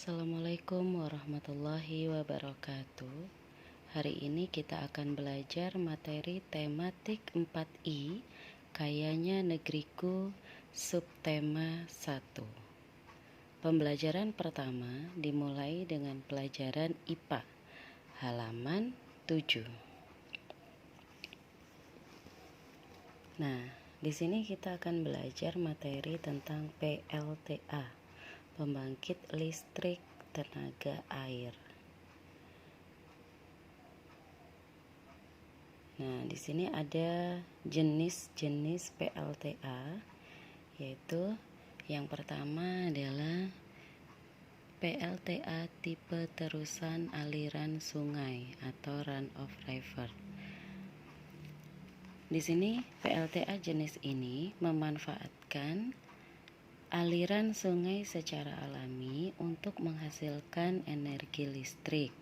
Assalamualaikum warahmatullahi wabarakatuh. Hari ini kita akan belajar materi tematik 4I, Kayanya Negeriku, subtema 1. Pembelajaran pertama dimulai dengan pelajaran IPA, halaman 7. Nah, di sini kita akan belajar materi tentang PLTA, pembangkit listrik tenaga air. Nah, di sini ada jenis-jenis PLTA, yaitu yang pertama adalah PLTA tipe terusan aliran sungai atau run of river. Di sini PLTA jenis ini memanfaatkan aliran sungai secara alami untuk menghasilkan energi listrik.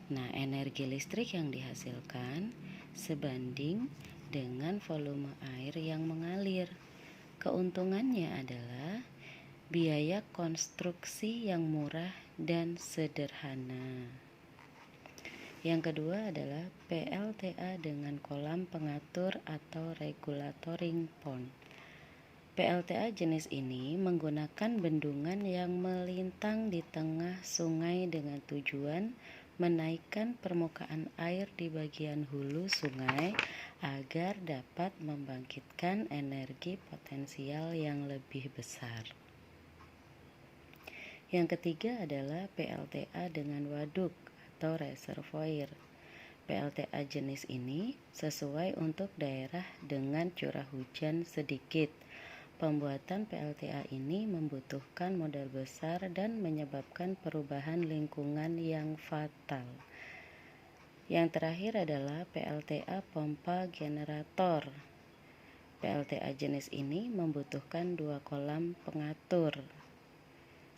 Nah, energi listrik yang dihasilkan sebanding dengan volume air yang mengalir. Keuntungannya adalah biaya konstruksi yang murah dan sederhana. Yang kedua adalah PLTA dengan kolam pengatur atau regulatoring pond. PLTA jenis ini menggunakan bendungan yang melintang di tengah sungai dengan tujuan menaikkan permukaan air di bagian hulu sungai agar dapat membangkitkan energi potensial yang lebih besar. Yang ketiga adalah PLTA dengan waduk atau reservoir. PLTA jenis ini sesuai untuk daerah dengan curah hujan sedikit. Pembuatan PLTA ini membutuhkan modal besar dan menyebabkan perubahan lingkungan yang fatal. Yang terakhir adalah PLTA pompa generator. PLTA jenis ini membutuhkan 2 kolam pengatur.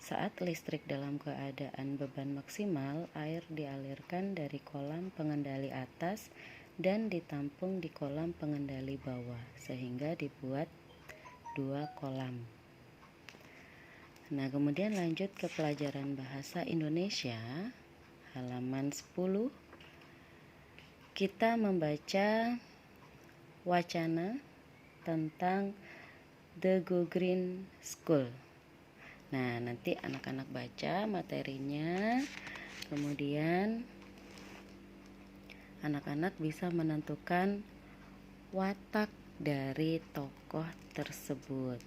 Saat listrik dalam keadaan beban maksimal, air dialirkan dari kolam pengendali atas dan ditampung di kolam pengendali bawah, sehingga dibuat 2 kolam. Nah, kemudian lanjut ke pelajaran bahasa Indonesia, halaman 10. Kita membaca wacana tentang The Go Green School. Nah, nanti anak-anak baca materinya, kemudian anak-anak bisa menentukan watak dari tokoh tersebut.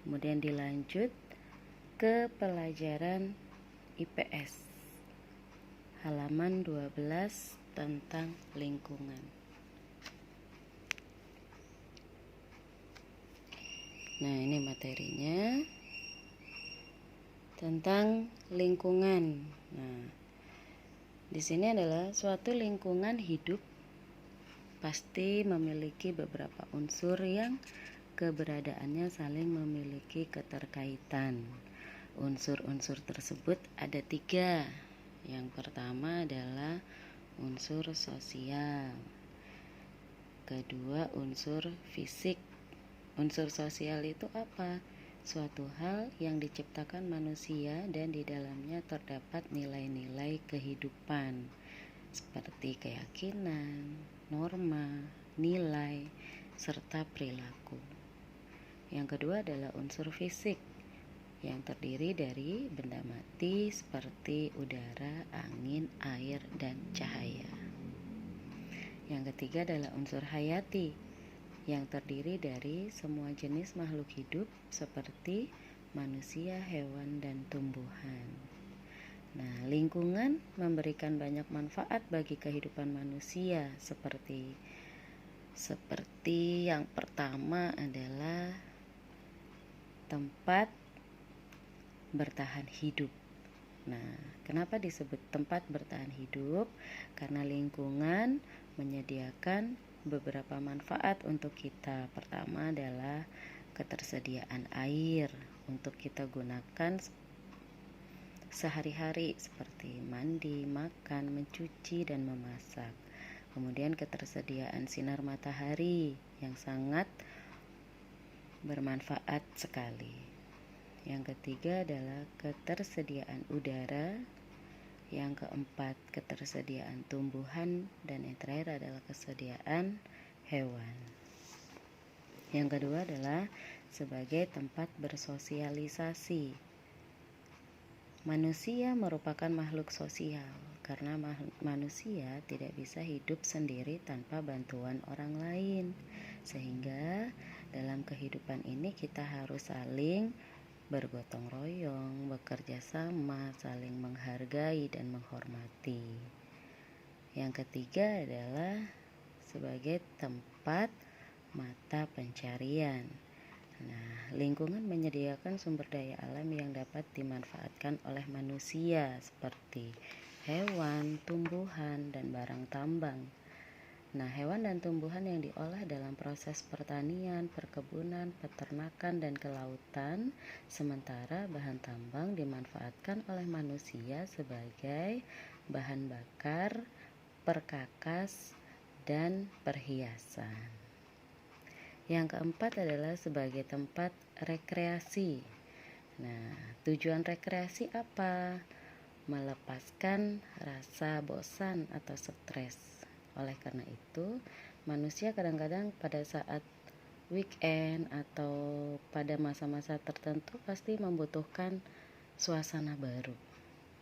Kemudian dilanjut ke pelajaran IPS, halaman 12 tentang lingkungan. Nah, ini materinya tentang lingkungan. Nah, di sini adalah suatu lingkungan hidup pasti memiliki beberapa unsur yang keberadaannya saling memiliki keterkaitan. Unsur-unsur tersebut ada 3. Yang pertama adalah unsur sosial. Kedua, unsur fisik. Unsur sosial itu apa? Suatu hal yang diciptakan manusia dan di dalamnya terdapat nilai-nilai kehidupan seperti keyakinan, norma, nilai, serta perilaku. Yang kedua adalah unsur fisik yang terdiri dari benda mati seperti udara, angin, air, dan cahaya. Yang ketiga adalah unsur hayati yang terdiri dari semua jenis makhluk hidup seperti manusia, hewan, dan tumbuhan. Nah, lingkungan memberikan banyak manfaat bagi kehidupan manusia seperti yang pertama adalah tempat bertahan hidup. Nah, kenapa disebut tempat bertahan hidup? Karena lingkungan menyediakan beberapa manfaat untuk kita. Pertama adalah ketersediaan air untuk kita gunakan sehari-hari seperti mandi, makan, mencuci, dan memasak. Kemudian ketersediaan sinar matahari yang sangat bermanfaat sekali. Yang ketiga adalah ketersediaan udara. Yang keempat, ketersediaan tumbuhan. Dan yang terakhir adalah kesediaan hewan. Yang kedua adalah sebagai tempat bersosialisasi. Manusia merupakan makhluk sosial karena manusia tidak bisa hidup sendiri tanpa bantuan orang lain. Sehingga dalam kehidupan ini kita harus saling bergotong royong, bekerja sama, saling menghargai dan menghormati. Yang ketiga adalah sebagai tempat mata pencarian. Nah, lingkungan menyediakan sumber daya alam yang dapat dimanfaatkan oleh manusia seperti hewan, tumbuhan, dan barang tambang. Nah, hewan dan tumbuhan yang diolah dalam proses pertanian, perkebunan, peternakan, dan kelautan, sementara bahan tambang dimanfaatkan oleh manusia sebagai bahan bakar, perkakas, dan perhiasan. Yang keempat adalah sebagai tempat rekreasi. Nah, tujuan rekreasi apa? Melepaskan rasa bosan atau stres. Oleh karena itu, manusia kadang-kadang pada saat weekend atau pada masa-masa tertentu pasti membutuhkan suasana baru,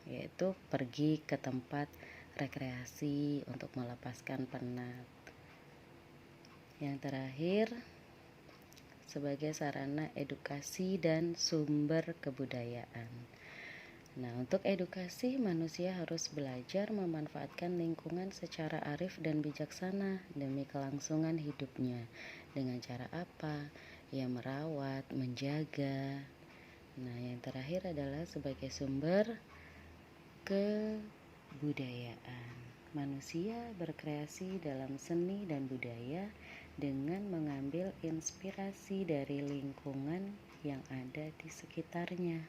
yaitu pergi ke tempat rekreasi untuk melepaskan penat. Yang terakhir, sebagai sarana edukasi dan sumber kebudayaan. Nah, untuk edukasi, manusia harus belajar memanfaatkan lingkungan secara arif dan bijaksana demi kelangsungan hidupnya. Dengan cara apa? Ya, merawat, menjaga. Nah, yang terakhir adalah sebagai sumber kebudayaan. Manusia berkreasi dalam seni dan budaya dengan mengambil inspirasi dari lingkungan yang ada di sekitarnya.